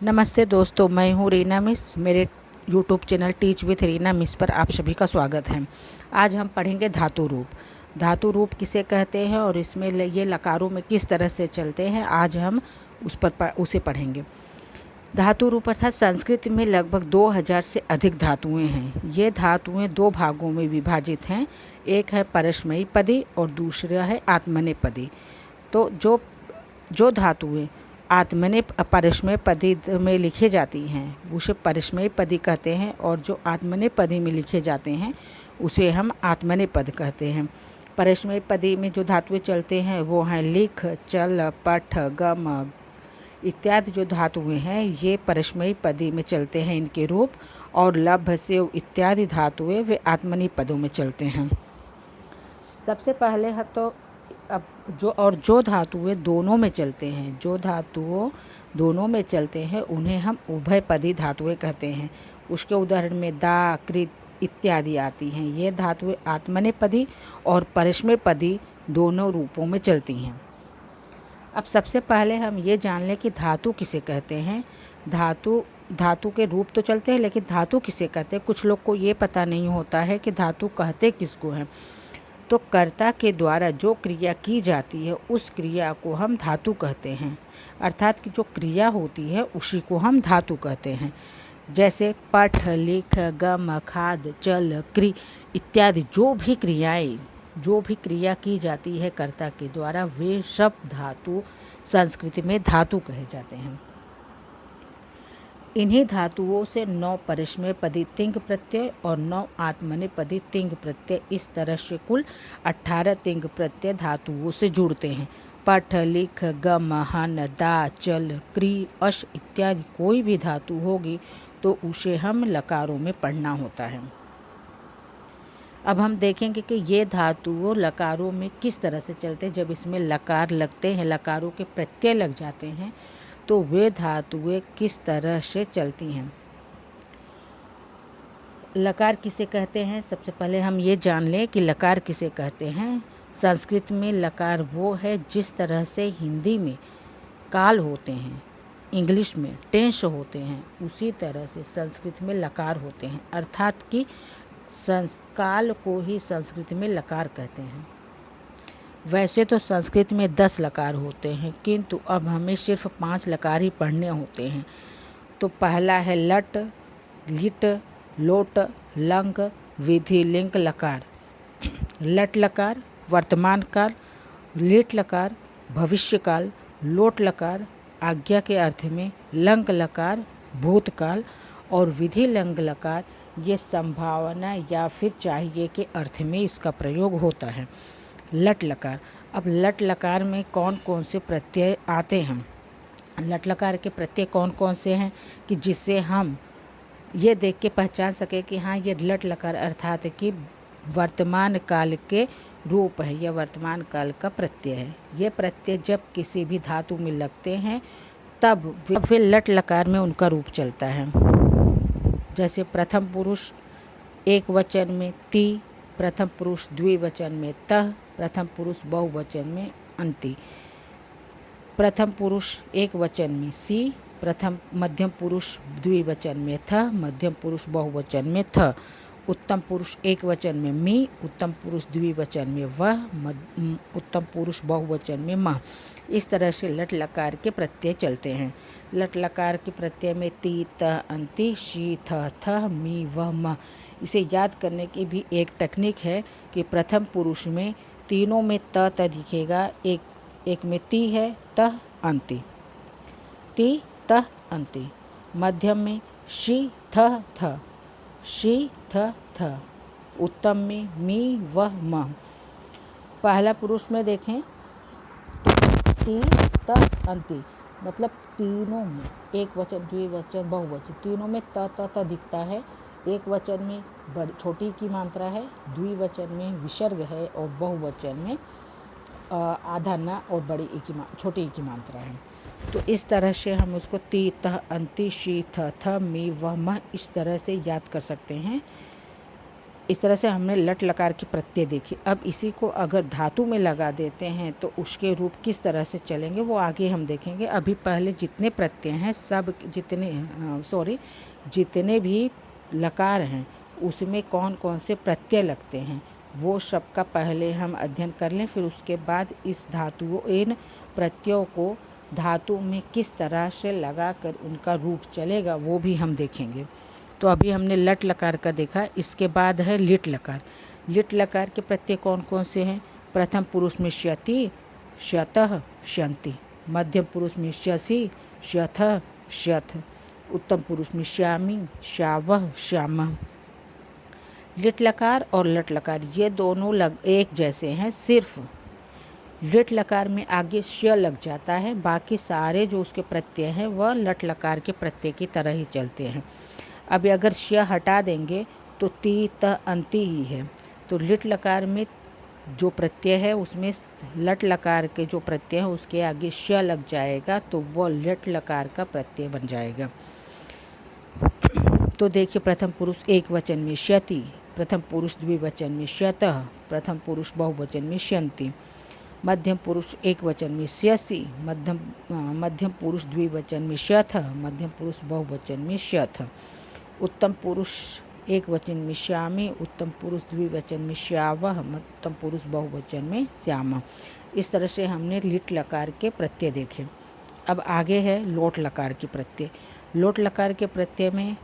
नमस्ते दोस्तों, मैं हूँ रीना मिस। मेरे YouTube channel teach with Reena miss पर आप सभी का स्वागत है। आज हम पढ़ेंगे धातु रूप। धातु रूप किसे कहते हैं और इसमें ये लकारों में किस तरह से चलते हैं, आज हम उसे पढ़ेंगे। धातु रूप अर्थात संस्कृत में लगभग 2000 से अधिक धातुएं हैं। ये धातुएं दो भागों में विभाजित हैं, एक है परस्मयी पदी और दूसरा है आत्मनेपदी। तो जो धातुएं परस्मय पदी में लिखे जाती हैं उसे परस्मय पदी कहते हैं, और जो आत्मनेय पदी में लिखे जाते हैं उसे हम आत्मनेय पद कहते हैं। परस्मय पदी में जो धातुएं चलते हैं वो हैं लिख, चल, पठ, गम इत्यादि। जो धातुएं हैं ये परस्मय पदी में चलते हैं इनके रूप, और लभ, सेव इत्यादि धातुएं वे आत्मनेय पदों में चलते हैं। सबसे पहले है तो अब जो धातुएं दोनों में चलते हैं, जो धातुओं दोनों में चलते हैं उन्हें हम उभयपदी धातुएं कहते हैं। उसके उदाहरण में दा, कृत इत्यादि आती हैं। ये धातुएं आत्मनेपदी और परस्मयपदी दोनों रूपों में चलती हैं। अब सबसे पहले हम ये जान लें कि धातु किसे कहते हैं। धातु के रूप तो चलते हैं, लेकिन धातु किसे कहते हैं कुछ लोग को ये पता नहीं होता है कि धातु कहते किसको हैं। तो कर्ता के द्वारा जो क्रिया की जाती है उस क्रिया को हम धातु कहते हैं, अर्थात कि जो क्रिया होती है उसी को हम धातु कहते हैं। जैसे पठ, लिख, गम, खाद, चल, क्रि इत्यादि जो भी क्रिया की जाती है कर्ता के द्वारा, वे सब धातु संस्कृत में धातु कहे जाते हैं। इन्हीं धातुओं से 9 परस्मय पदी तिंग प्रत्यय और 9 आत्मनेय पदी तिंग प्रत्यय, इस तरह से कुल 18 तिंग प्रत्यय धातुओं से जुड़ते हैं। पठ, लिख, गम, हन, दा, चल, क्रि, अश इत्यादि कोई भी धातु होगी तो उसे हम लकारों में पढ़ना होता है। अब हम देखेंगे कि ये धातुओं लकारों में किस तरह से चलते हैं। जब इसमें लकार लगते हैं, लकारों के प्रत्यय लग जाते हैं, तो वे धातुएं किस तरह से चलती हैं। लकार किसे कहते हैं, सबसे पहले हम ये जान लें कि लकार किसे कहते हैं। संस्कृत में लकार वो है जिस तरह से हिंदी में काल होते हैं, इंग्लिश में टेंस होते हैं, उसी तरह से संस्कृत में लकार होते हैं, अर्थात कि काल को ही संस्कृत में लकार कहते हैं। वैसे तो संस्कृत में 10 लकार होते हैं, किंतु अब हमें सिर्फ 5 लकार ही पढ़ने होते हैं। तो पहला है लट, लिट, लोट, लंग, विधि, लिंग लकार। लट लकार वर्तमान काल, लिट लकार भविष्यकाल, लोट लकार आज्ञा के अर्थ में, लंग लकार भूतकाल और विधि लिंग लकार ये संभावना या फिर चाहिए के अर्थ में इसका प्रयोग होता है। लट लकार। अब लट लकार में कौन कौन से प्रत्यय आते हैं, लट लकार के प्रत्यय कौन कौन से हैं कि जिससे हम ये देख के पहचान सके कि हाँ ये लट लकार अर्थात कि वर्तमान काल के रूप है, यह वर्तमान काल का प्रत्यय है। ये प्रत्यय जब किसी भी धातु में लगते हैं तब वे लट लकार में उनका रूप चलता है। जैसे प्रथम पुरुष एक वचन में ती, प्रथम पुरुष द्विवचन में तह, प्रथम पुरुष बहुवचन में अंति, प्रथम पुरुष एक वचन में सी, प्रथम मध्यम पुरुष द्विवचन में थ, मध्यम पुरुष बहुवचन में थ, उत्तम पुरुष एक वचन में मी, उत्तम पुरुष द्विवचन में वह, उत्तम पुरुष बहुवचन में मह। इस तरह से लट लकार के प्रत्यय चलते हैं। लट लकार के प्रत्यय में ती, त, अंति, शी, थ, थ, मी, वह, मह। इसे याद करने की भी एक टेक्निक है कि प्रथम पुरुष में तीनों में त दिखेगा, एक में ती है, तह, अंति, ती, तह, अंति। मध्यम में शी, थ, थ, शी, थ, थ। उत्तम में मी, वह, मह। पहला पुरुष में देखें तो ती, तह, अंति, मतलब तीनों में एक वचन, द्विवचन, बहुवचन तीनों में त दिखता है। एक वचन में छोटी की मात्रा है, द्विवचन में विसर्ग है और बहुवचन में आधा न और छोटी की मात्रा है। तो इस तरह से हम उसको ती, तह, अंति, शी, थ, थ, मी, वह, मह इस तरह से याद कर सकते हैं। इस तरह से हमने लट लकार की प्रत्यय देखी। अब इसी को अगर धातु में लगा देते हैं तो उसके रूप किस तरह से चलेंगे वो आगे हम देखेंगे। अभी पहले जितने प्रत्यय हैं सब जितने भी लकार हैं उसमें कौन कौन से प्रत्यय लगते हैं वो सब का पहले हम अध्ययन कर लें, फिर उसके बाद इन प्रत्ययों को धातु में किस तरह से लगाकर उनका रूप चलेगा वो भी हम देखेंगे। तो अभी हमने लट लकार का देखा, इसके बाद है लिट लकार। लिट लकार के प्रत्यय कौन कौन से हैं? प्रथम पुरुष में श्यति, श्यतः, श्यन्ति। मध्यम पुरुष में श्यसि, श्यथः, श्यथ। उत्तम पुरुष में श्यामी, श्यावः, श्यामः। लिट लकार और लट लकार ये दोनों एक जैसे हैं, सिर्फ लिट लकार में आगे श लग जाता है, बाकी सारे जो उसके प्रत्यय हैं वह लट लकार के प्रत्यय की तरह ही चलते हैं। अब अगर श हटा देंगे तो ती त अंति ही है। तो लिट लकार में जो प्रत्यय है उसमें लट लकार के जो प्रत्यय हैं उसके आगे श लग जाएगा तो वह लिट लकार का प्रत्यय बन जाएगा। तो देखिए, प्रथम पुरुष एक वचन में श्यति, प्रथम पुरुष द्विवचन में श्यतः, प्रथम पुरुष बहुवचन में श्यन्ति। मध्यम पुरुष एक वचन में श्यसि, मध्यम पुरुष द्विवचन में श्यथः, मध्यम पुरुष बहुवचन में श्यथ। उत्तम पुरुष एक वचन में श्यामी, उत्तम पुरुष द्विवचन में श्यावः, उत्तम पुरुष बहुवचन में श्यामः। इस तरह से हमने लिट लकार के प्रत्यय देखे। अब आगे है लोट लकार के प्रत्यय। लोट लकार के प्रत्यय में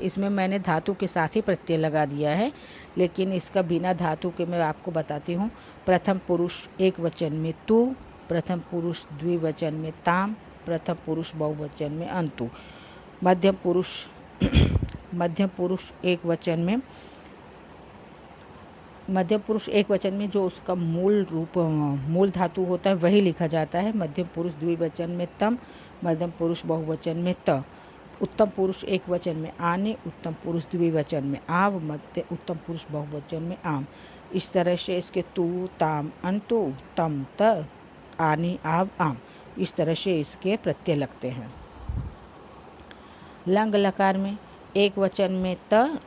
इसमें मैंने धातु के साथ ही प्रत्यय लगा दिया है, लेकिन इसका बिना धातु के मैं आपको बताती हूँ। प्रथम पुरुष एक वचन में तु, प्रथम पुरुष द्विवचन में ताम, प्रथम पुरुष बहुवचन में अंतु। मध्यम पुरुष एक वचन में जो उसका मूल धातु होता है वही लिखा जाता है। मध्यम पुरुष द्विवचन में तम, मध्यम पुरुष बहुवचन में त। उत्तम पुरुष एक वचन में आने, उत्तम पुरुष द्विवचन में आव, उत्तम पुरुष बहुवचन में आम। इस तरह से इसके तु, ताम, अंतु, तम, त, आनी, आव, आम, इस तरह से इसके प्रत्यय लगते हैं। लंग लकार में एक वचन में त,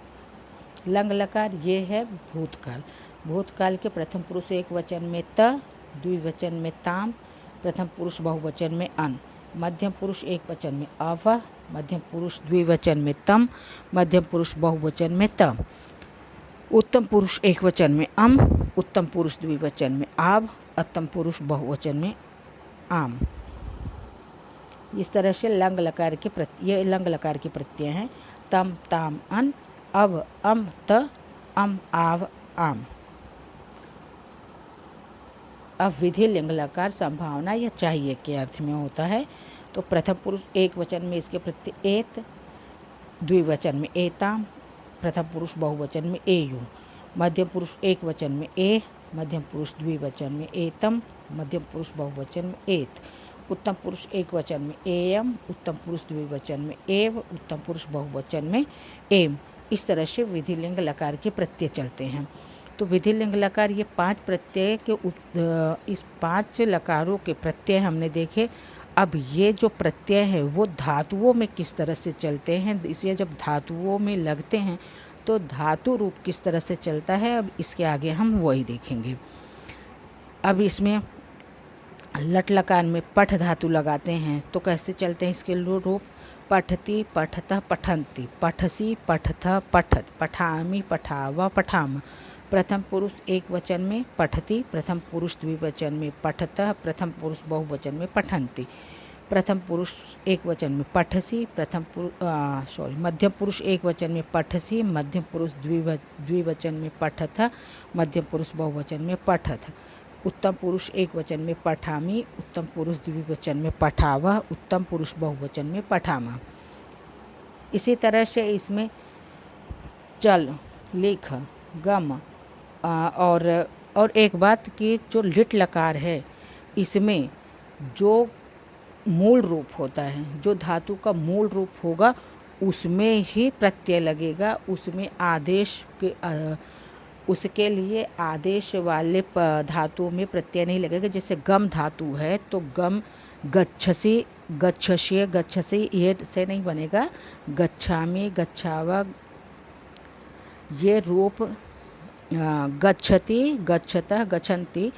लंग लकार ये है भूतकाल। भूतकाल के प्रथम पुरुष एक वचन में त, द्विवचन में ताम, प्रथम पुरुष बहुवचन में अन। मध्यम पुरुष एक वचन में अव, मध्यम पुरुष द्विवचन में तम, मध्यम पुरुष बहुवचन में त। उत्तम पुरुष एक वचन में अम, उत्तम पुरुष द्विवचन में आव, उत्तम पुरुष बहुवचन में आम। इस तरह से लंग लकार के ये लंग लकार के प्रत्यय हैं। तम, ताम, अन, अव, अम, त, अम, आव, आम। अब विधि लिंग लकार संभावना या चाहिए के अर्थ में होता है। तो प्रथम पुरुष एक वचन में इसके प्रत्यय एत, द्विवचन में एताम, प्रथम पुरुष बहुवचन में एयु। मध्यम पुरुष एक वचन में ए, मध्यम पुरुष द्विवचन में एतम, मध्यम पुरुष बहुवचन में एत। उत्तम पुरुष एक वचन में एयम, उत्तम पुरुष द्विवचन में एव, उत्तम पुरुष बहुवचन में एम। इस तरह से विधि लिंग लकार के प्रत्यय चलते हैं। तो विधि लिंग लकार ये पांच प्रत्यय के इस पांच लकारों के प्रत्यय हमने देखे। अब ये जो प्रत्यय है वो धातुओं में किस तरह से चलते हैं, इसलिए जब धातुओं में लगते हैं तो धातु रूप किस तरह से चलता है, अब इसके आगे हम वही देखेंगे। अब इसमें लट लकार में पठ धातु लगाते हैं तो कैसे चलते हैं इसके रूप? पठति, पठतः, पठन्ति, पठसि, पठथः, पठत, पठामि, पठाव, पठाम। प्रथम पुरुष एक वचन में पठति, प्रथम पुरुष द्विवचन में पठतः, प्रथम पुरुष बहुवचन में पठन्ति। प्रथम पुरुष एक वचन में पठसि, मध्यम पुरुष एक वचन में पठसि, मध्यम पुरुष द्विवचन में पठथ, मध्यम पुरुष बहुवचन में पठथ। उत्तम पुरुष एक वचन में पठामि, उत्तम पुरुष द्विवचन में पठावह, उत्तम पुरुष बहुवचन में पठामा। इसी तरह से इसमें चल, लिख, गम और एक बात कि जो लिट लकार है इसमें जो मूल रूप होता है, जो धातु का मूल रूप होगा उसमें ही प्रत्यय लगेगा, उसमें आदेश के उसके लिए आदेश वाले धातुओं में प्रत्यय नहीं लगेगा। जैसे गम धातु है तो गम गच्छसि, गच्छस्य, गच्छसि ये से नहीं बनेगा। गच्छामि, गच्छावा, ये रूप गच्छति, गच्छतः, गच्छन्ति,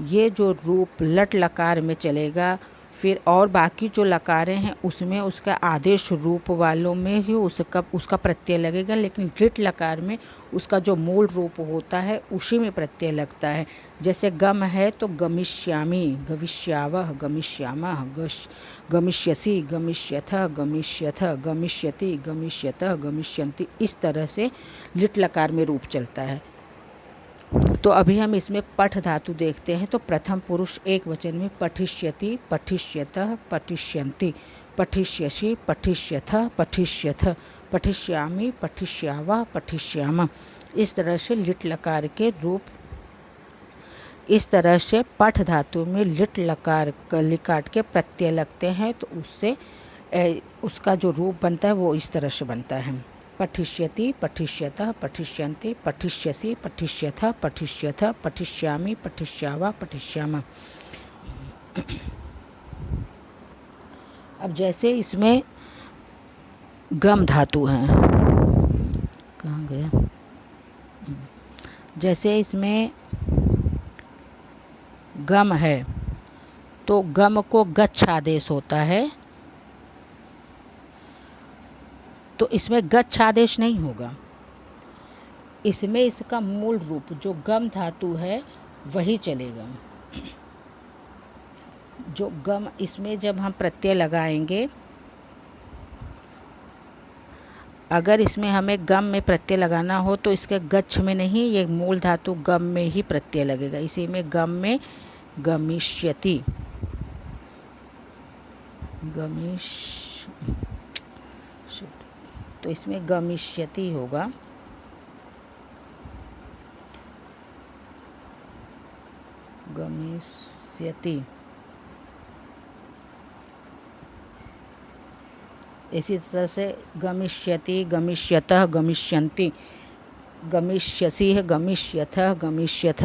ये जो रूप लट लकार में चलेगा। फिर और बाकी जो लकारें हैं उसमें उसका आदेश रूप वालों में ही उसका प्रत्यय लगेगा, लेकिन लिट लकार में उसका जो मूल रूप होता है उसी में प्रत्यय लगता है। जैसे गम है तो गमिष्यामि, गमिष्यावः, गमिष्यामः, गमिष्यसि, गमिष्यथः, गमिष्यथ, गमिष्यति, गमिष्यतः, गमिष्यन्ति, इस तरह से लिट लकार में रूप चलता है। तो अभी हम इसमें पठ धातु देखते हैं। तो प्रथम पुरुष एक वचन में पठिष्यति, पठिष्यतः, पठिष्यन्ति, पठिष्यसि, पठिष्यथ, पठिष्यथ, पठिष्यामि, पठिष्यावः, पठिष्यामः, इस तरह से लिट लकार के रूप, इस तरह से पठ धातु में लिट लकार लिकाट के प्रत्यय लगते हैं, तो उससे उसका जो रूप बनता है वो इस तरह से बनता है। पठिष्यति, पठिष्यतः, पठिष्यन्ति, पठिष्यसि, पठिष्यथ, पठिष्यथ, पठिष्यामि, पठिष्यावः, पठिष्यामः। अब जैसे इसमें गम धातु है, कहाँ गया, जैसे इसमें गम है तो गम को गच्छ आदेश होता है, तो इसमें गच्छ आदेश नहीं होगा। इसमें इसका मूल रूप जो गम धातु है वही चलेगा। जो गम, इसमें जब हम प्रत्यय लगाएंगे, अगर इसमें हमें गम में प्रत्यय लगाना हो तो इसके गच्छ में नहीं, ये मूल धातु गम में ही प्रत्यय लगेगा। इसी में गम में गमिष्यति, तो इसमें गमिष्यति होगा। गमिष्यति, इसी तरह से गमिष्यति, गमिष्यतः, गमिष्यन्ति, गमिष्यसि है, गमिष्यथः, गमिष्यथ,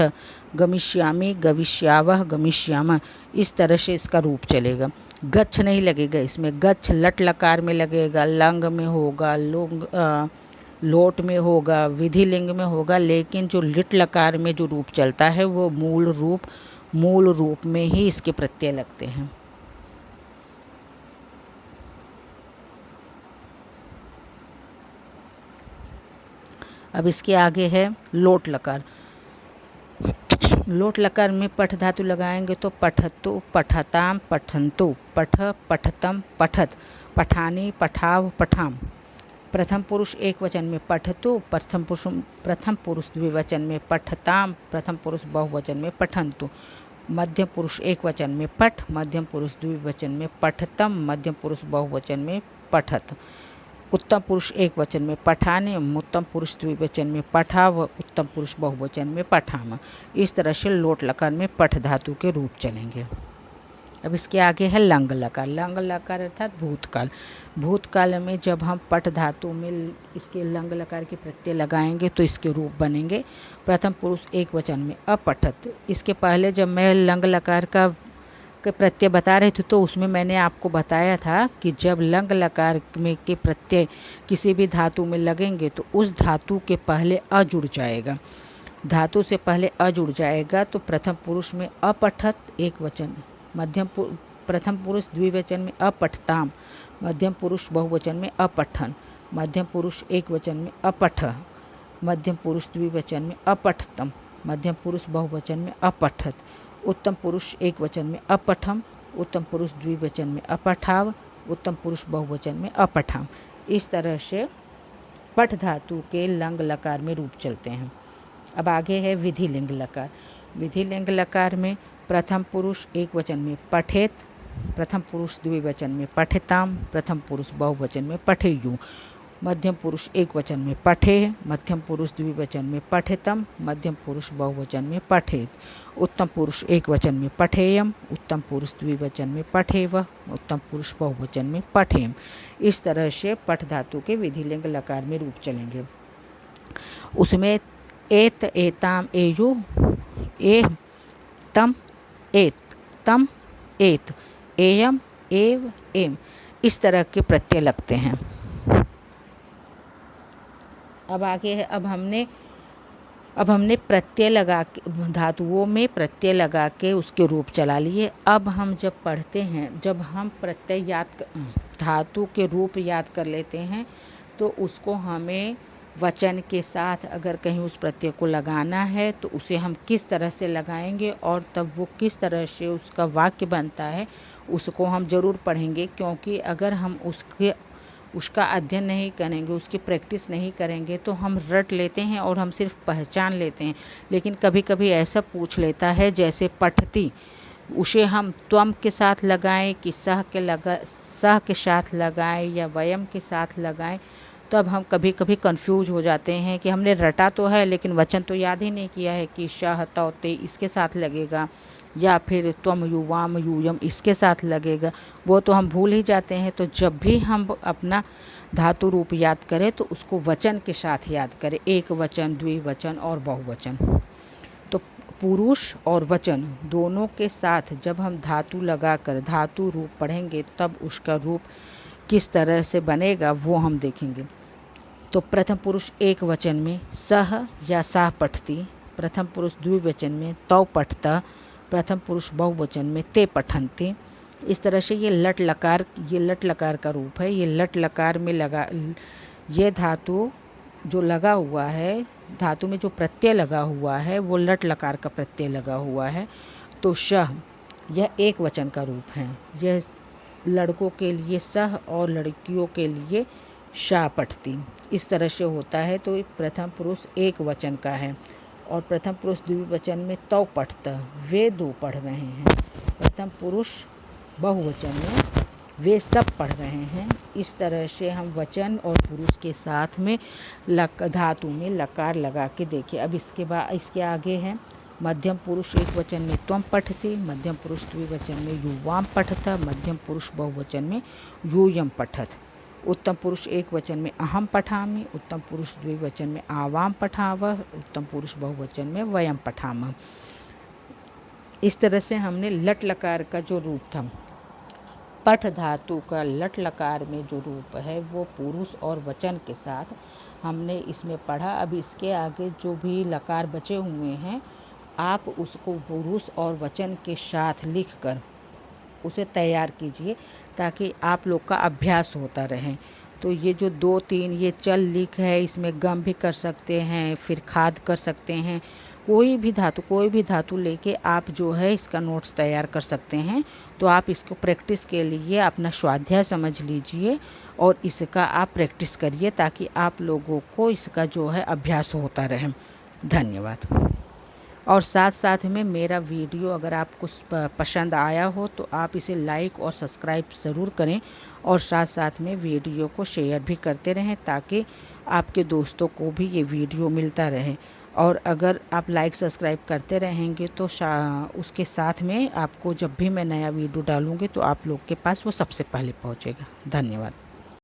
गमिष्यामि, गमिष्यावः, गमिष्यामः, इस तरह से इसका रूप चलेगा। गच्छ नहीं लगेगा इसमें, गच्छ लट लकार में लगेगा, लंग में होगा, लोट में होगा, विधि लिंग में होगा, लेकिन जो लिट लकार में जो रूप चलता है वो मूल रूप में ही इसके प्रत्यय लगते हैं। अब इसके आगे है लोट लकार। लोट लकार में पठ धातु लगाएंगे तो पठतु, पठताम, पठन्तु, पठ, पठतम, पठत, पठानी, पठाव, पठाम। प्रथम पुरुष एक वचन में पठतु, प्रथम पुरुष द्विवचन में पठताम, प्रथम पुरुष बहुवचन में पठन्तु। मध्यम पुरुष एक वचन में पठ, मध्यम पुरुष द्विवचन में पठतम, मध्यम पुरुष बहुवचन में पठत। उत्तम पुरुष एक वचन में पठाने, उत्तम पुरुष द्विवचन में पठाव, उत्तम पुरुष बहुवचन में पठाम। इस तरह से लोट लकार में पठ धातु के रूप चलेंगे। अब इसके आगे है लंग लकार। लंग लकार अर्थात भूतकाल। भूतकाल में जब हम पठ धातु में इसके लंग लकार के प्रत्यय लगाएंगे तो इसके रूप बनेंगे। प्रथम पुरुष एक वचन में अपठत। इसके पहले जब मैं लंग लकार का प्रत्यय बता रहे थे तो उसमें मैंने आपको बताया था कि जब लंग लकार में के प्रत्यय किसी भी धातु में लगेंगे तो उस धातु के पहले अ जुड़ जाएगा। धातु से पहले अ जुड़ जाएगा तो प्रथम पुरुष में अपठत एक वचन, प्रथम पुरुष द्विवचन में अपठताम, मध्यम पुरुष बहुवचन में अपठन, मध्यम पुरुष एक वचन में अपठ, मध्यम पुरुष द्विवचन में अपठतम, मध्यम पुरुष बहुवचन में अपठत, उत्तम पुरुष एक वचन में अपठम, उत्तम पुरुष द्विवचन में अपठाव, उत्तम पुरुष बहुवचन में अपठाम। इस तरह से पठ धातु के लंग लकार में रूप चलते हैं। अब आगे है विधि लिंग लकार। विधि लिंग लकार में प्रथम पुरुष एक वचन में पठेत, प्रथम पुरुष द्विवचन में पठिताम, प्रथम पुरुष बहुवचन में पठेयु, मध्यम पुरुष एक वचन में पठे, मध्यम पुरुष द्विवचन में पठितम, मध्यम पुरुष बहुवचन में पठेत, उत्तम पुरुष एक वचन में पठेयम, उत्तम पुरुष द्विवचन में पठेव, उत्तम पुरुष बहुवचन में पठेम। इस तरह से पठ धातु के विधि लिंग लकार में रूप चलेंगे। उसमें एत, एताम, एयु, एह, तम, एत, तम, एत, एयम, एव, एम, इस तरह के प्रत्यय लगते हैं। अब आगे है, अब हमने प्रत्यय लगा के, धातुओं में प्रत्यय लगा के उसके रूप चला लिए। अब हम जब पढ़ते हैं, जब हम प्रत्यय धातु के रूप याद कर लेते हैं तो उसको हमें वचन के साथ अगर कहीं उस प्रत्यय को लगाना है तो उसे हम किस तरह से लगाएंगे और तब वो किस तरह से उसका वाक्य बनता है उसको हम ज़रूर पढ़ेंगे। क्योंकि अगर हम उसका अध्ययन नहीं करेंगे, उसकी प्रैक्टिस नहीं करेंगे तो हम रट लेते हैं और हम सिर्फ पहचान लेते हैं। लेकिन कभी कभी ऐसा पूछ लेता है जैसे पठती, उसे हम त्वम के साथ लगाएं कि सह के साथ लगाएं या वयम के साथ लगाएं, तब हम कभी कभी कंफ्यूज हो जाते हैं कि हमने रटा तो है लेकिन वचन तो याद ही नहीं किया है कि शाह तौते इसके साथ लगेगा या फिर त्वम युवाम यूयम इसके साथ लगेगा, वो तो हम भूल ही जाते हैं। तो जब भी हम अपना धातु रूप याद करें तो उसको वचन के साथ याद करें, एक वचन, द्विवचन और बहुवचन। तो पुरुष और वचन दोनों के साथ जब हम धातु लगाकर धातु रूप पढ़ेंगे तब उसका रूप किस तरह से बनेगा वो हम देखेंगे। तो प्रथम पुरुष एक वचन में सह या साह पठती, प्रथम पुरुष द्विवचन में तौ पठता, प्रथम पुरुष बहुवचन में ते पठन्ति। इस तरह से ये लट लकार का रूप है। ये लट लकार में ये धातु जो लगा हुआ है, धातु में जो प्रत्यय लगा हुआ है वो लट लकार का प्रत्यय लगा हुआ है। तो शह यह एक वचन का रूप है। यह लड़कों के लिए सह और लड़कियों के लिए शाह पठती, इस तरह से होता है। तो प्रथम पुरुष एक वचन का है और प्रथम पुरुष द्विवचन में तौ पठता, वे दो पढ़ रहे हैं। प्रथम पुरुष बहुवचन में वे सब पढ़ रहे हैं। इस तरह से हम वचन और पुरुष के साथ में धातु में लकार लगा के देखिए। अब इसके आगे है मध्यम पुरुष एक वचन में त्वम पठसि, मध्यम पुरुष द्विवचन में युवाम पठत, मध्यम पुरुष बहुवचन में यूयम पठत, उत्तम पुरुष एक वचन में अहम पठामि, उत्तम पुरुष द्विवचन में आवाम पठावः, उत्तम पुरुष बहुवचन में वयम पठामः। इस तरह से हमने लट लकार का जो रूप था, पठ धातु का लट लकार में जो रूप है वो पुरुष और वचन के साथ हमने इसमें पढ़ा। अब इसके आगे जो भी लकार बचे हुए हैं आप उसको पुरुष और वचन के साथ लिखकर उसे तैयार कीजिए ताकि आप लोग का अभ्यास होता रहे। तो ये जो 2-3 ये चल लिख है, इसमें गम भी कर सकते हैं, फिर खाद कर सकते हैं। कोई भी धातु लेके आप जो है इसका नोट्स तैयार कर सकते हैं। तो आप इसको प्रैक्टिस के लिए अपना स्वाध्याय समझ लीजिए और इसका आप प्रैक्टिस करिए ताकि आप लोगों को इसका जो है अभ्यास होता रहे। धन्यवाद। और साथ साथ में मेरा वीडियो अगर आपको पसंद आया हो तो आप इसे लाइक और सब्सक्राइब ज़रूर करें और साथ साथ में वीडियो को शेयर भी करते रहें ताकि आपके दोस्तों को भी ये वीडियो मिलता रहे। और अगर आप लाइक सब्सक्राइब करते रहेंगे तो उसके साथ में आपको जब भी मैं नया वीडियो डालूँगी तो आप लोग के पास वो सबसे पहले पहुँचेगा। धन्यवाद।